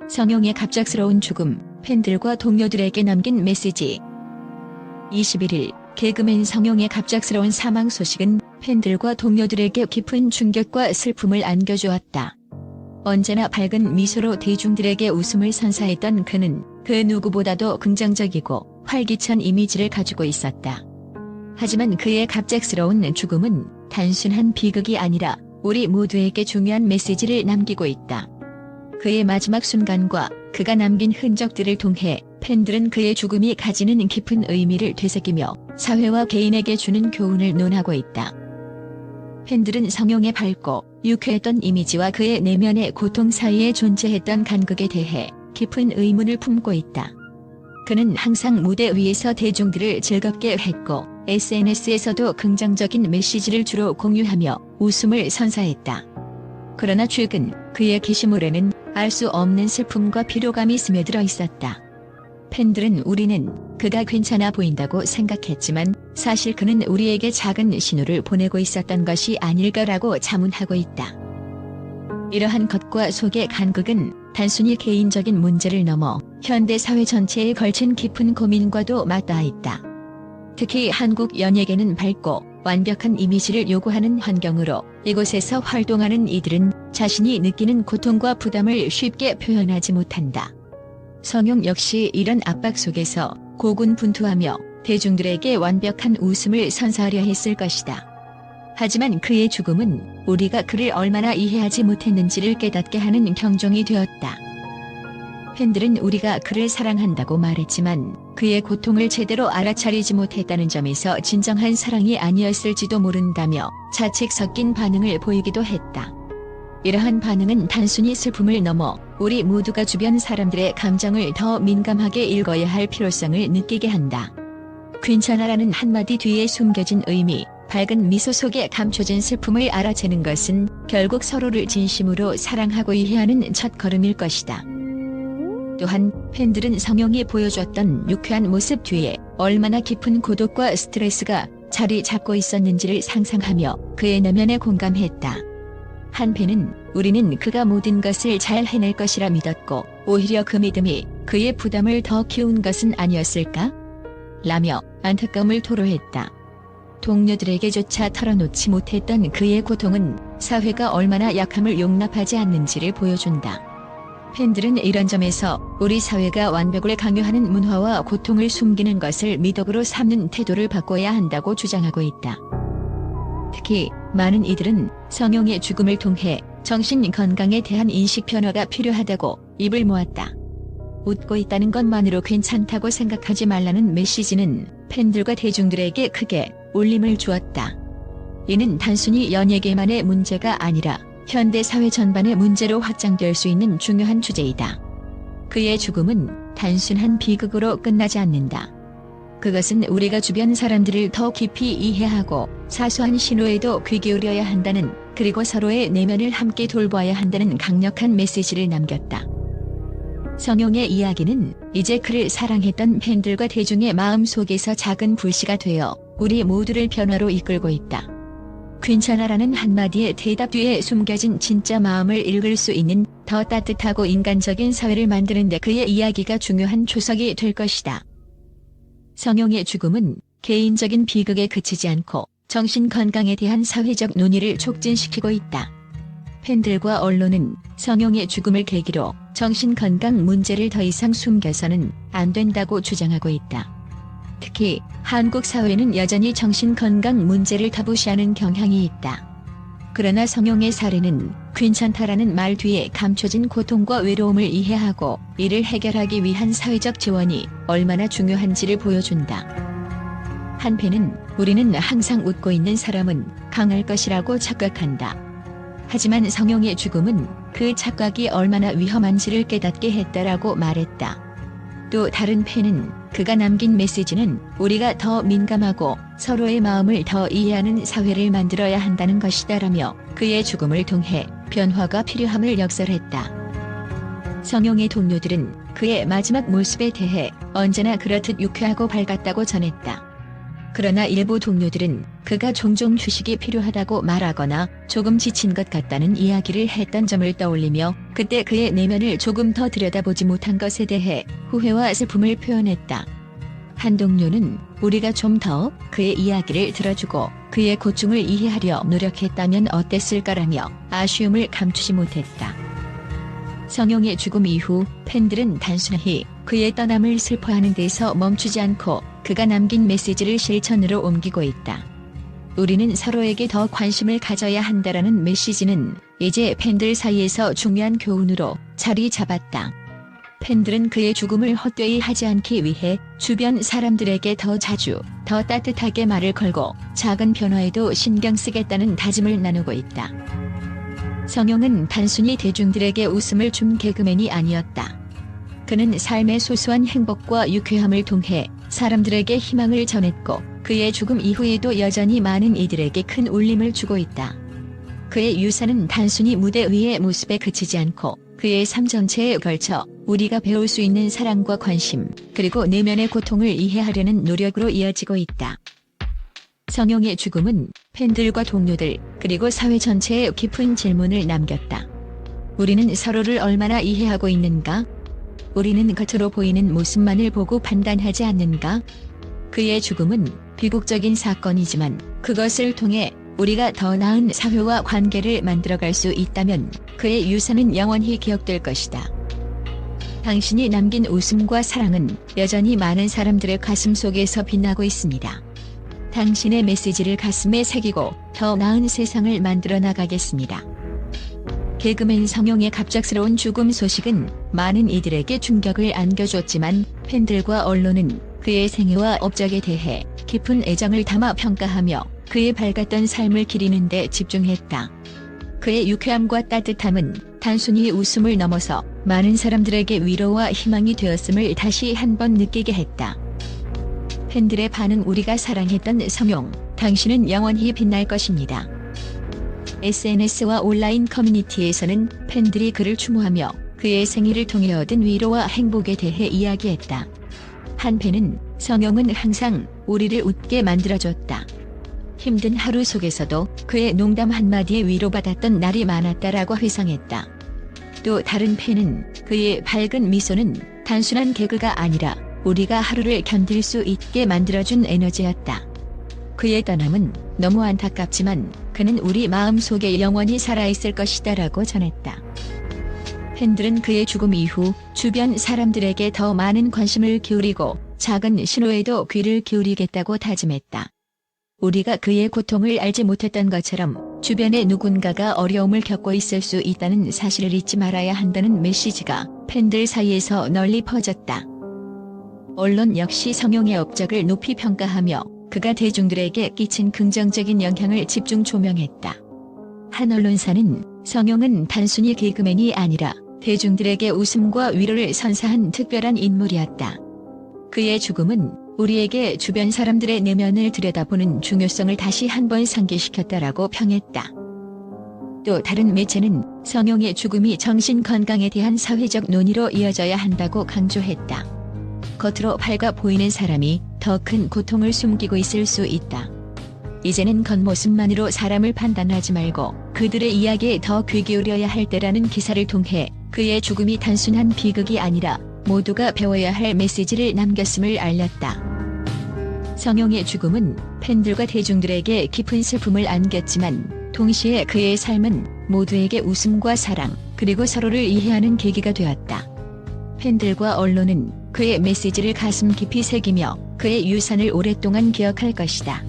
성용의 갑작스러운 죽음, 팬들과 동료들에게 남긴 메시지. 21일, 개그맨 성용의 갑작스러운 사망 소식은 팬들과 동료들에게 깊은 충격과 슬픔을 안겨주었다. 언제나 밝은 미소로 대중들에게 웃음을 선사했던 그는 그 누구보다도 긍정적이고 활기찬 이미지를 가지고 있었다. 하지만 그의 갑작스러운 죽음은 단순한 비극이 아니라 우리 모두에게 중요한 메시지를 남기고 있다. 그의 마지막 순간과 그가 남긴 흔적들을 통해 팬들은 그의 죽음이 가지는 깊은 의미를 되새기며 사회와 개인에게 주는 교훈을 논하고 있다. 팬들은 성용의 밝고 유쾌했던 이미지와 그의 내면의 고통 사이에 존재했던 간극에 대해 깊은 의문을 품고 있다. 그는 항상 무대 위에서 대중들을 즐겁게 했고 SNS에서도 긍정적인 메시지를 주로 공유하며 웃음을 선사했다. 그러나 최근 그의 게시물에는 알 수 없는 슬픔과 피로감이 스며들어 있었다. 팬들은 우리는 그가 괜찮아 보인다고 생각했지만 사실 그는 우리에게 작은 신호를 보내고 있었던 것이 아닐까라고 자문하고 있다. 이러한 것과 속의 간극은 단순히 개인적인 문제를 넘어 현대 사회 전체에 걸친 깊은 고민과도 맞닿아 있다. 특히 한국 연예계는 밝고 완벽한 이미지를 요구하는 환경으로 이곳에서 활동하는 이들은 자신이 느끼는 고통과 부담을 쉽게 표현하지 못한다. 성용 역시 이런 압박 속에서 고군분투하며 대중들에게 완벽한 웃음을 선사하려 했을 것이다. 하지만 그의 죽음은 우리가 그를 얼마나 이해하지 못했는지를 깨닫게 하는 경종이 되었다. 팬들은 우리가 그를 사랑한다고 말했지만 그의 고통을 제대로 알아차리지 못했다는 점에서 진정한 사랑이 아니었을지도 모른다며 자책 섞인 반응을 보이기도 했다. 이러한 반응은 단순히 슬픔을 넘어 우리 모두가 주변 사람들의 감정을 더 민감하게 읽어야 할 필요성을 느끼게 한다. 괜찮아라는 한마디 뒤에 숨겨진 의미, 밝은 미소 속에 감춰진 슬픔을 알아채는 것은 결국 서로를 진심으로 사랑하고 이해하는 첫걸음일 것이다. 또한 팬들은 성용이 보여줬던 유쾌한 모습 뒤에 얼마나 깊은 고독과 스트레스가 자리 잡고 있었는지를 상상하며 그의 내면에 공감했다. 한 팬은 우리는 그가 모든 것을 잘 해낼 것이라 믿었고 오히려 그 믿음이 그의 부담을 더 키운 것은 아니었을까? 라며 안타까움을 토로했다. 동료들에게조차 털어놓지 못했던 그의 고통은 사회가 얼마나 약함을 용납하지 않는지를 보여준다. 팬들은 이런 점에서 우리 사회가 완벽을 강요하는 문화와 고통을 숨기는 것을 미덕으로 삼는 태도를 바꿔야 한다고 주장하고 있다. 특히 많은 이들은 성용의 죽음을 통해 정신 건강에 대한 인식 변화가 필요하다고 입을 모았다. 웃고 있다는 것만으로 괜찮다고 생각하지 말라는 메시지는 팬들과 대중들에게 크게 울림을 주었다. 이는 단순히 연예계만의 문제가 아니라 현대 사회 전반의 문제로 확장될 수 있는 중요한 주제이다. 그의 죽음은 단순한 비극으로 끝나지 않는다. 그것은 우리가 주변 사람들을 더 깊이 이해하고 사소한 신호에도 귀 기울여야 한다는, 그리고 서로의 내면을 함께 돌봐야 한다는 강력한 메시지를 남겼다. 성용의 이야기는 이제 그를 사랑했던 팬들과 대중의 마음 속에서 작은 불씨가 되어 우리 모두를 변화로 이끌고 있다. 괜찮아라는 한마디의 대답 뒤에 숨겨진 진짜 마음을 읽을 수 있는 더 따뜻하고 인간적인 사회를 만드는 데 그의 이야기가 중요한 초석이 될 것이다. 성용의 죽음은 개인적인 비극에 그치지 않고 정신 건강에 대한 사회적 논의를 촉진시키고 있다. 팬들과 언론은 성용의 죽음을 계기로 정신 건강 문제를 더 이상 숨겨서는 안 된다고 주장하고 있다. 특히 한국 사회는 여전히 정신 건강 문제를 타부시하는 경향이 있다. 그러나 성용의 사례는 괜찮다라는 말 뒤에 감춰진 고통과 외로움을 이해하고 이를 해결하기 위한 사회적 지원이 얼마나 중요한지를 보여준다. 한편은 우리는 항상 웃고 있는 사람은 강할 것이라고 착각한다. 하지만 성용의 죽음은 그 착각이 얼마나 위험한지를 깨닫게 했다라고 말했다. 또 다른 팬은 그가 남긴 메시지는 우리가 더 민감하고 서로의 마음을 더 이해하는 사회를 만들어야 한다는 것이다라며 그의 죽음을 통해 변화가 필요함을 역설했다. 성용의 동료들은 그의 마지막 모습에 대해 언제나 그렇듯 유쾌하고 밝았다고 전했다. 그러나 일부 동료들은 그가 종종 휴식이 필요하다고 말하거나 조금 지친 것 같다는 이야기를 했던 점을 떠올리며 그때 그의 내면을 조금 더 들여다보지 못한 것에 대해 후회와 슬픔을 표현했다. 한 동료는 우리가 좀 더 그의 이야기를 들어주고 그의 고충을 이해하려 노력했다면 어땠을까라며 아쉬움을 감추지 못했다. 성용의 죽음 이후 팬들은 단순히 그의 떠남을 슬퍼하는 데서 멈추지 않고 그가 남긴 메시지를 실천으로 옮기고 있다. 우리는 서로에게 더 관심을 가져야 한다라는 메시지는 이제 팬들 사이에서 중요한 교훈으로 자리 잡았다. 팬들은 그의 죽음을 헛되이 하지 않기 위해 주변 사람들에게 더 자주, 더 따뜻하게 말을 걸고 작은 변화에도 신경 쓰겠다는 다짐을 나누고 있다. 성용은 단순히 대중들에게 웃음을 준 개그맨이 아니었다. 그는 삶의 소소한 행복과 유쾌함을 통해 사람들에게 희망을 전했고 그의 죽음 이후에도 여전히 많은 이들에게 큰 울림을 주고 있다. 그의 유산은 단순히 무대 위의 모습에 그치지 않고 그의 삶 전체에 걸쳐 우리가 배울 수 있는 사랑과 관심, 그리고 내면의 고통을 이해하려는 노력으로 이어지고 있다. 성용의 죽음은 팬들과 동료들, 그리고 사회 전체에 깊은 질문을 남겼다. 우리는 서로를 얼마나 이해하고 있는가? 우리는 겉으로 보이는 모습만을 보고 판단하지 않는가? 그의 죽음은 비극적인 사건이지만 그것을 통해 우리가 더 나은 사회와 관계를 만들어갈 수 있다면 그의 유산은 영원히 기억될 것이다. 당신이 남긴 웃음과 사랑은 여전히 많은 사람들의 가슴 속에서 빛나고 있습니다. 당신의 메시지를 가슴에 새기고 더 나은 세상을 만들어 나가겠습니다. 개그맨 성용의 갑작스러운 죽음 소식은 많은 이들에게 충격을 안겨줬지만 팬들과 언론은 그의 생애와 업적에 대해 깊은 애정을 담아 평가하며 그의 밝았던 삶을 기리는 데 집중했다. 그의 유쾌함과 따뜻함은 단순히 웃음을 넘어서 많은 사람들에게 위로와 희망이 되었음을 다시 한번 느끼게 했다. 팬들의 반응 우리가 사랑했던 성용, 당신은 영원히 빛날 것입니다. SNS와 온라인 커뮤니티에서는 팬들이 그를 추모하며 그의 생일을 통해 얻은 위로와 행복에 대해 이야기했다. 한 팬은 성용은 항상 우리를 웃게 만들어줬다. 힘든 하루 속에서도 그의 농담 한마디에 위로받았던 날이 많았다라고 회상했다. 또 다른 팬은 그의 밝은 미소는 단순한 개그가 아니라 우리가 하루를 견딜 수 있게 만들어준 에너지였다. 그의 떠남은 너무 안타깝지만 그는 우리 마음속에 영원히 살아있을 것이다라고 전했다. 팬들은 그의 죽음 이후 주변 사람들에게 더 많은 관심을 기울이고 작은 신호에도 귀를 기울이겠다고 다짐했다. 우리가 그의 고통을 알지 못했던 것처럼 주변에 누군가가 어려움을 겪고 있을 수 있다는 사실을 잊지 말아야 한다는 메시지가 팬들 사이에서 널리 퍼졌다. 언론 역시 성용의 업적을 높이 평가하며 그가 대중들에게 끼친 긍정적인 영향을 집중 조명했다. 한 언론사는 성용은 단순히 개그맨이 아니라 대중들에게 웃음과 위로를 선사한 특별한 인물이었다. 그의 죽음은 우리에게 주변 사람들의 내면을 들여다보는 중요성을 다시 한번 상기시켰다라고 평했다. 또 다른 매체는 성용의 죽음이 정신 건강에 대한 사회적 논의로 이어져야 한다고 강조했다. 겉으로 밝아 보이는 사람이 더 큰 고통을 숨기고 있을 수 있다. 이제는 겉모습만으로 사람을 판단하지 말고 그들의 이야기에 더 귀 기울여야 할 때라는 기사를 통해 그의 죽음이 단순한 비극이 아니라 모두가 배워야 할 메시지를 남겼음을 알렸다. 성용의 죽음은 팬들과 대중들에게 깊은 슬픔을 안겼지만 동시에 그의 삶은 모두에게 웃음과 사랑, 그리고 서로를 이해하는 계기가 되었다. 팬들과 언론은 그의 메시지를 가슴 깊이 새기며 그의 유산을 오랫동안 기억할 것이다.